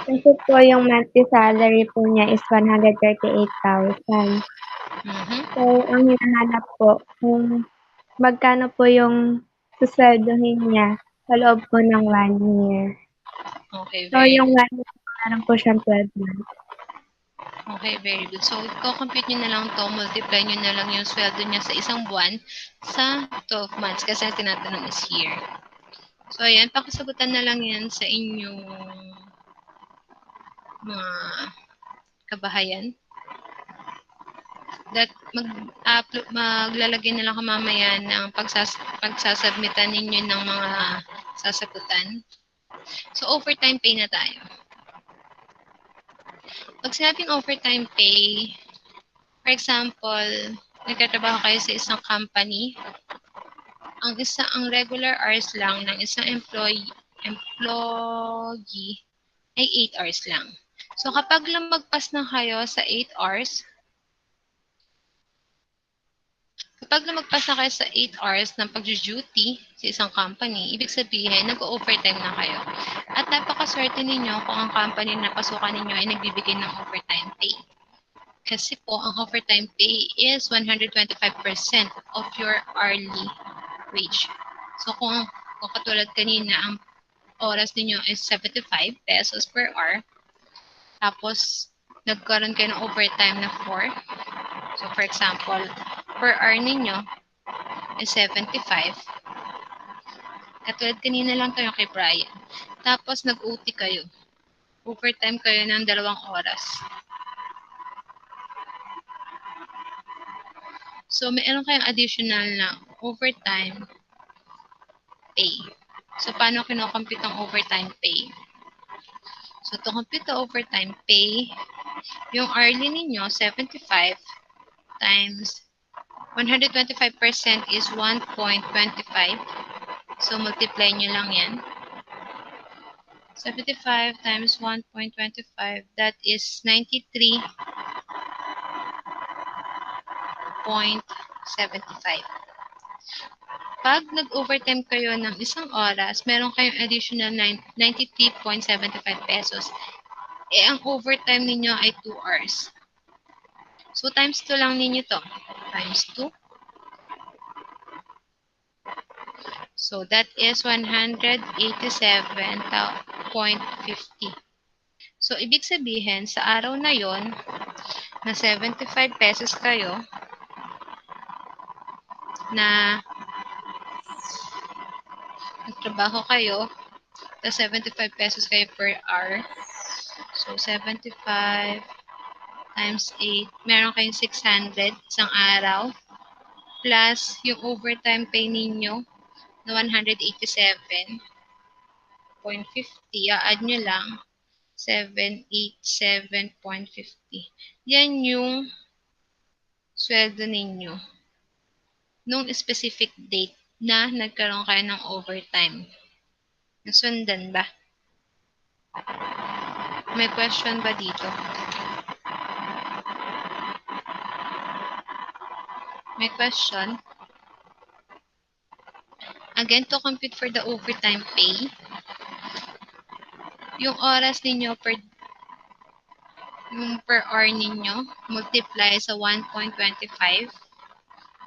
Kasi po yung monthly salary po niya is 138,000. So, ang hinahanap po, kung magkano po yung susweldohin niya sa loob po ng 1 year. Okay, So, very yung good. 1 year po, meron po siyang 12 months. Okay, very good. So, compute nyo na lang to, multiply nyo na lang yung sweldo niya sa isang buwan sa 12 months kasi ang tinatanong is year. So, ayan, pakisagutan na lang yan sa inyong mga kabahayan. That maglalagay na lang ka mamaya ng pagsasubmitan ninyo ng mga sasagutan. So, overtime pay na tayo. Pag sinabing overtime pay, for example, nagtatrabaho kayo sa isang company, ang regular hours lang ng isang employee ay 8 hours lang. So, kapag lumagpas na kayo sa 8 hours, sa 8 hours ng pag-duty sa isang company, ibig sabihin, nag-overtime na kayo. At napakaswerte ninyo kung ang company na pasukan ninyo ay nagbibigay ng overtime pay. Kasi po, ang overtime pay is 125% of your hourly wage. So, kung katulad kanina, ang oras ninyo is 75 pesos per hour, tapos nagkaroon kayo ng overtime na 4. So, for example, per hour ninyo is 75. Katulad kanina lang kayo kay Brian. Tapos, nag-OT kayo. Overtime kayo ng 2 oras. So, meron kayong additional na overtime pay. So, paano kinocompute ang overtime pay? So, to compute the overtime pay, yung hourly ninyo, 75 times 125% is 1.25. So, multiply nyo lang yan. 75 times 1.25, that is 93.75. Pag nag-overtime kayo ng isang oras, meron kayong additional 93.75 pesos. Ang overtime ninyo ay 2 hours. So, times 2 lang ninyo to. Times 2. So, that is 187.50. So, ibig sabihin, sa araw na yon na 75 pesos kayo, na nagtrabaho kayo, na 75 pesos kayo per hour. So, 75 times 8, meron kayong 600 isang araw. plus yung overtime pay ninyo na 187.50. I-add nyo lang 787.50. Yan yung sweldo ninyo nung specific date na nagkaroon kayo ng overtime. Nasundan ba? May question ba dito? May question? Again, to compute for the overtime pay, yung oras ninyo per hour ninyo, multiply sa 1.25.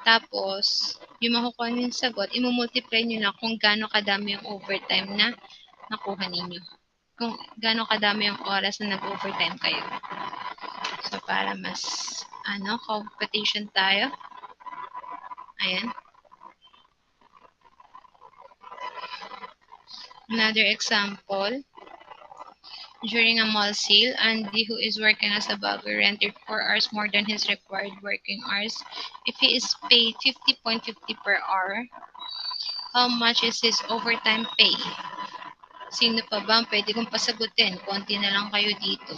Tapos, yung makukuha nyo yung sagot, imumultiply nyo na kung gaano kadami yung overtime na nakuha ninyo. Kung gaano kadami yung oras na nag-overtime kayo. So, para mas, computation tayo. Ayan. Another example. During a mall sale, Andy, who is working as a bagger, rented 4 hours more than his required working hours. If he is paid 50.50 per hour, how much is his overtime pay? Sino pa ba ang pwede kong pasagutin? Konti na lang kayo dito.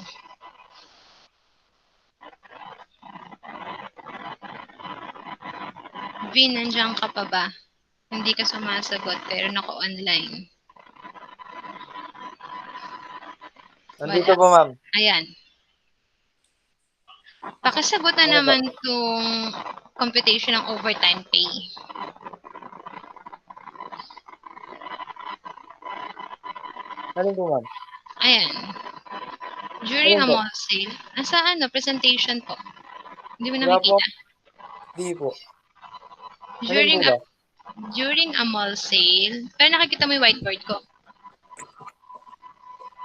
Vin, nandiyan ka pa ba? Hindi ka sumasagot pero naka-online. Nandito po, ma'am. Ayan. Pakisagot na naman itong computation ng overtime pay. Alin po, ma'am? Ayan. During a Alin po? mall sale, nasa presentation po. Hindi mo Wala po. nakikita. Di po. During Alin po ba? during a mall sale, pero nakikita mo yung whiteboard ko.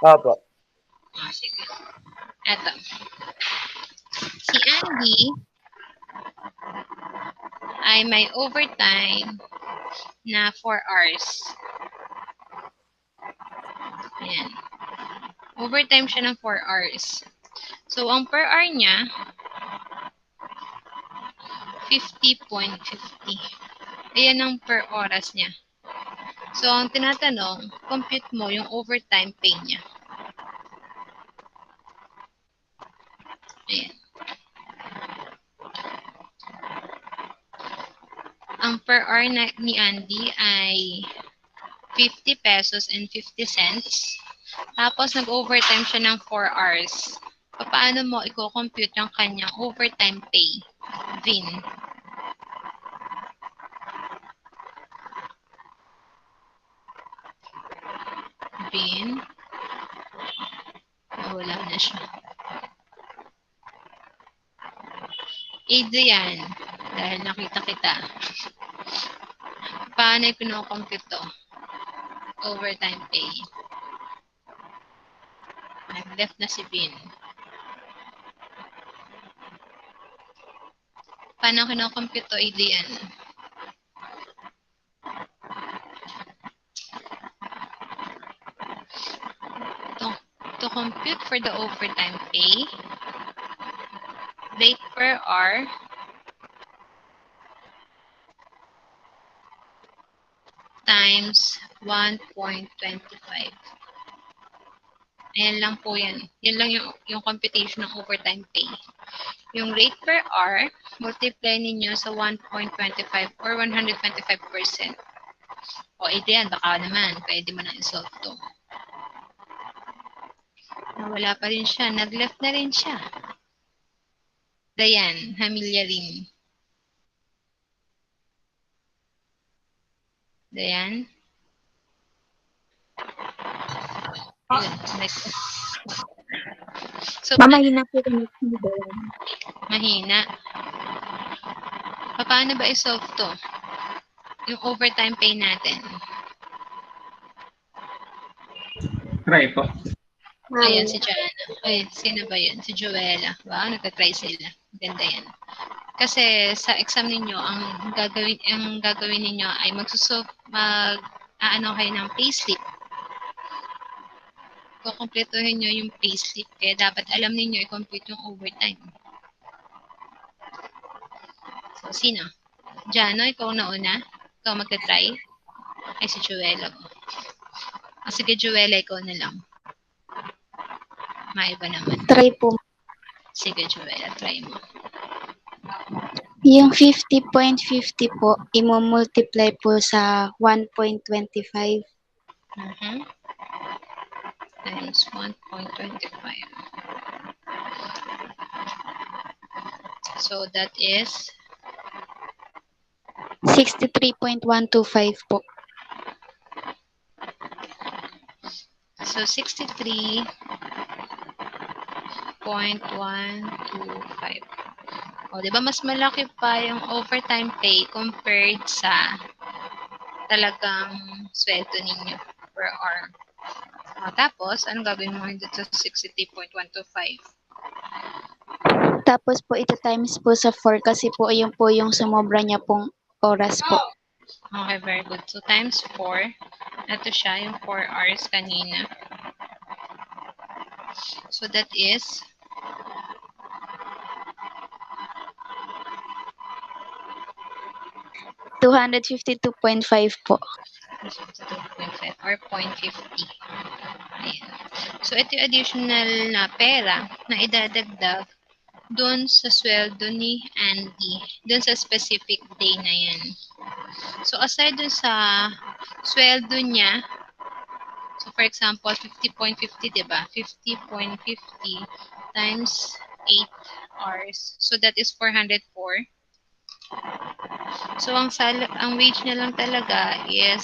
Opo. Sige. Eto. Si Andy ay may overtime na 4 hours. Ayan. Overtime siya ng 4 hours. So, ang per hour niya, 50.50. Ayan ang per oras niya. So, ang tinatanong, compute mo yung overtime pay niya. Ayan. Ang per hour ni Andy ay 50 pesos and 50 cents. Tapos, nag-overtime siya ng 4 hours. Paano mo i-compute yung kanyang overtime pay? Vin. Vin. Wala na siya. Adrian. Dahil nakita kita. Paano i-compute to? Overtime pay. Nag-left na si Vin. Paano kinocompute to, Adrian? To compute for the overtime pay, rate per hour times 1.25. Ayan lang po yan. Yan lang yung computation ng overtime pay. Yung rate per hour, multiply ninyo sa 1.25 or 125%. O, Adrian, baka naman, pwede mo na i-solve to. Nawala pa rin siya. Nag-left na rin siya. Dayan, Hamilya rin. Dayan. Ayun, next. So, Mahina po kami. mahina. Paano ba i-solve to? Yung overtime pay natin. Try po. Ayan, si Jana. Ay, sino ba yun? Si Joella. Wow, nagka-try sila. Ganda yan. Kasi sa exam ninyo, ang gagawin ninyo ay mag-aano kayo ng payslip. Kukumpletuhin nyo yung payslip. Kaya dapat alam ninyo i-compute yung overtime. So, sino? Jano, ikaw na una? Ikaw magka-try? Ay, si Juela. Sige, Juela, ikaw na lang. Maiba naman. Try po. Sige, Juela, try mo. Yung 50.50 po, imo-multiply po sa 1.25. Times 1.25. So, that is 63.125 po. so 63.125. O, di ba mas malaki pa yung overtime pay compared sa talagang sweldo ninyo per hour. O, tapos, anong gagawin mo dito sa 63.125? Tapos po ito times po sa 4 kasi po yun po yung sumobra niya pong oras po. Okay, very good. So, times 4. Ito siya, yung 4 hours kanina. So, that is 252.5 po. 2.5 or 0.50. Ayan. So, ito yung additional na pera na idadagdag doon sa sweldo ni Andy, doon sa specific day na yan. So, aside doon sa sweldo niya, so for example, 50.50, diba? 50.50 times 8 hours. So, that is 404. So, ang wage niya lang talaga is,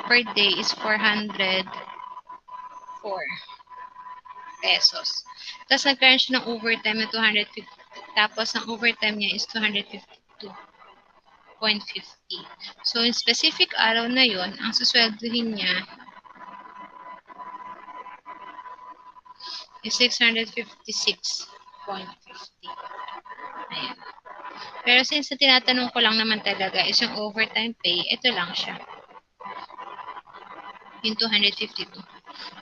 per day is 404 pesos. Tapos, nagkaroon siya ng overtime na 250. Tapos, ang overtime niya is 252.50. So, in specific araw na yon, ang susweldohin niya is 656.50. Ayan. Pero since tinatanong ko lang naman talaga is yung overtime pay, ito lang siya. Yung 252.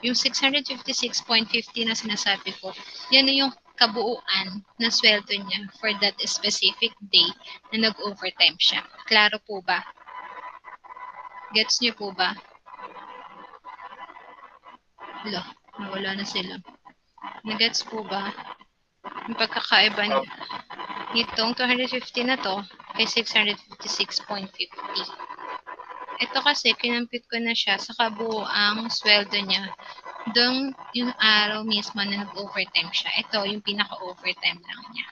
Yung 656.50 na sinasabi ko, yan na yung kabuuan na sweldo niya for that specific day na nag-overtime siya. Klaro po ba? Gets niyo po ba? Lo, nawala na sila. Nagets po ba? Yung pagkakaiba niya. Itong 250 na to kay 656.50. Ito kasi, kinampit ko na siya sa kabuuang sweldo niya. Doon yung araw mismo na nag-overtime siya. Ito, yung pinaka-overtime lang niya.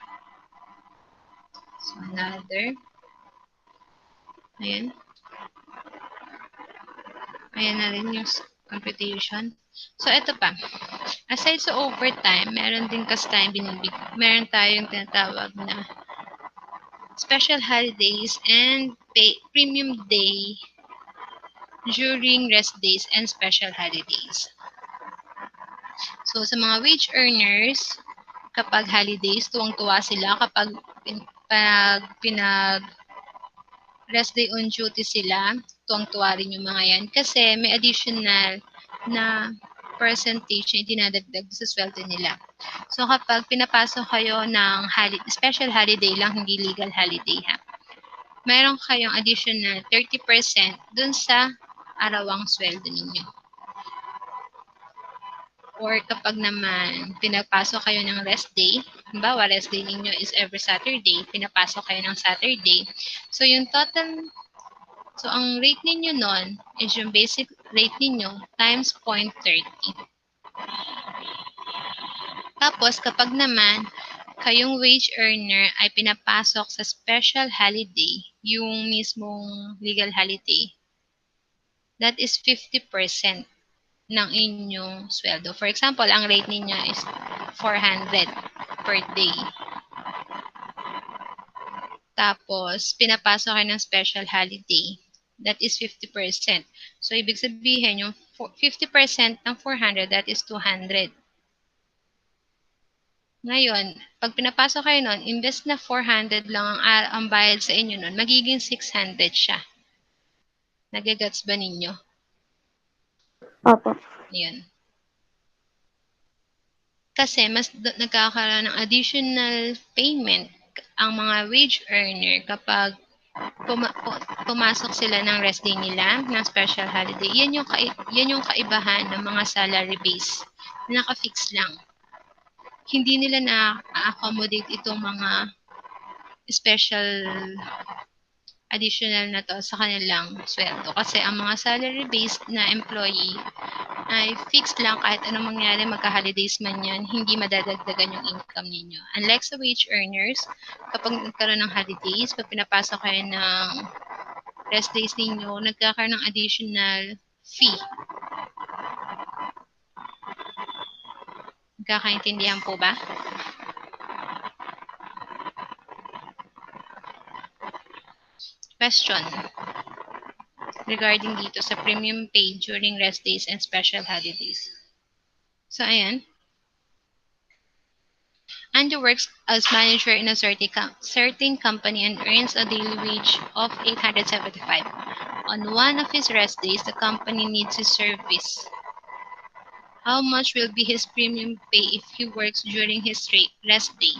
So, another. Ayan. Ayan na rin yung computation. So, ito pa. Aside sa overtime, meron din kasi tayong meron tayong tinatawag na special holidays and premium day during rest days and special holidays. So, sa mga wage earners, kapag holidays, tuwang-tuwa sila kapag rest day on duty sila, tuwang-tuwa rin yung mga yan kasi may additional na percentage na dinadagdag sa sweldo nila. So, kapag pinapasok kayo ng special holiday lang, hindi legal holiday ha, mayroon kayong additional 30% dun sa arawang sweldo ninyo. Or kapag naman pinapasok kayo ng rest day, halimbawa rest day ninyo is every Saturday, pinapasok kayo ng Saturday. So yung total, so ang rate ninyo nun is yung basic rate ninyo times 0.30. Tapos kapag naman kayong wage earner ay pinapasok sa special holiday, yung mismong legal holiday, that is 50% ng inyong sweldo. For example, ang rate niya is 400 per day. Tapos, pinapasok kayo ng special holiday. That is 50%. So, ibig sabihin, yung 50% ng 400, that is 200. Ngayon, pag pinapasok kayo nun, imbes na 400 lang ang bayad sa inyo nun, magiging 600 siya. Nagagets ba ninyo? Opo. Yun. Kasi mas nagkakaroon ng additional payment ang mga wage earner kapag pumasok sila ng rest day nila, ng special holiday. Yan yung kaibahan ng mga salary base. Naka-fix lang. Hindi nila na-accommodate itong mga special additional na to sa kanilang sweldo. Kasi ang mga salary-based na employee ay fixed lang kahit anong mangyari, magka-holidays man yan, hindi madadagdagan yung income ninyo. Unlike sa wage earners, kapag nagkaroon ng holidays, pag pinapasok kayo ng rest days ninyo, nagkakaroon ng additional fee. Nagkakaintindihan po ba? Question regarding dito sa premium pay during rest days and special holidays. So, ayan. Andy works as manager in a certain company and earns a daily wage of $875. On one of his rest days, the company needs his service. How much will be his premium pay if he works during his rest day?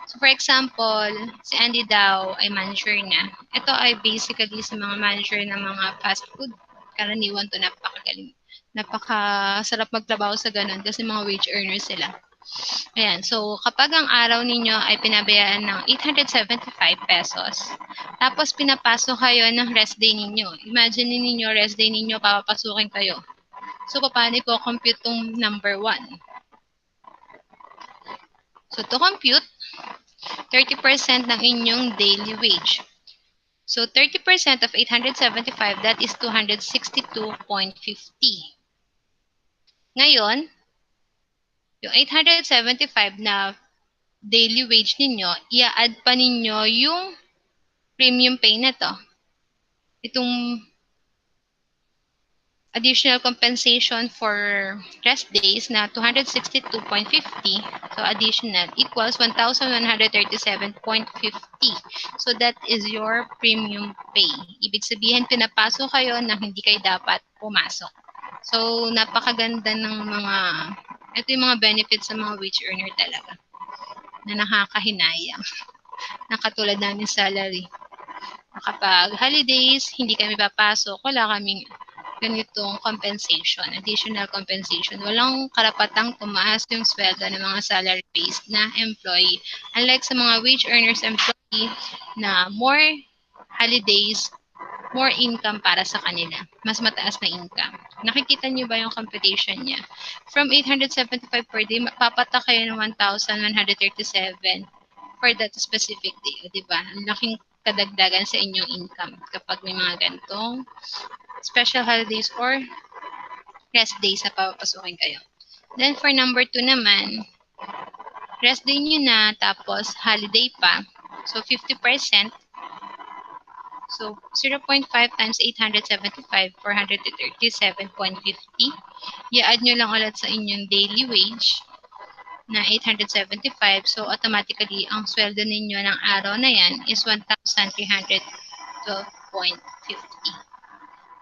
So, for example, si Andy daw ay manager na. Ito ay basically sa mga manager ng mga fast food. Karaniwan to, napakagaling. Napakasarap magtrabaho sa ganun kasi mga wage earners sila. Ayan, so kapag ang araw ninyo ay pinabayaan ng 875 pesos, tapos pinapasok kayo ng rest day ninyo. Imagine ninyo, rest day ninyo, papapasukin kayo. So, paano i-compute tong number 1? So, to compute, 30% ng inyong daily wage. So, 30% of 875, that is 262.50. Ngayon, yung 875 na daily wage ninyo, i-add pa ninyo yung premium pay na to. Itong additional compensation for rest days na 262.50, so additional, equals 1,137.50. So that is your premium pay. Ibig sabihin, pinapasok kayo na hindi kayo dapat pumasok. So, napakaganda ng ito yung mga benefits sa mga wage earner talaga, na nakakahinayang. Nakatulad namin salary. Kapag holidays, hindi kami papasok, wala kaming ganitong compensation, additional compensation. Walang karapatang tumaas yung sweldo ng mga salary-based na employee. Unlike sa mga wage earners employee na more holidays, more income para sa kanila. Mas mataas na income. Nakikita niyo ba yung computation niya? From 875 per day, papata kayo ng 1,137 for that specific day. O, diba? Ang laking kadagdagan sa inyong income kapag may mga ganitong special holidays or rest days na papapasukin kayo. Then for number 2 naman, rest day nyo na tapos holiday pa. So 50%. So 0.5 times 875, 437.50. I-add nyo lang ulit sa inyong daily wage na 875. So automatically, ang sweldo ninyo ng araw na yan is 1,312.50.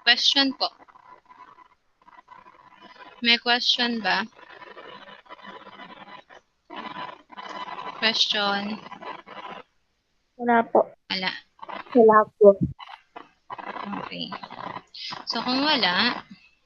Question po. May question ba? Question? Wala po. Wala. Wala po. Okay. So, kung wala,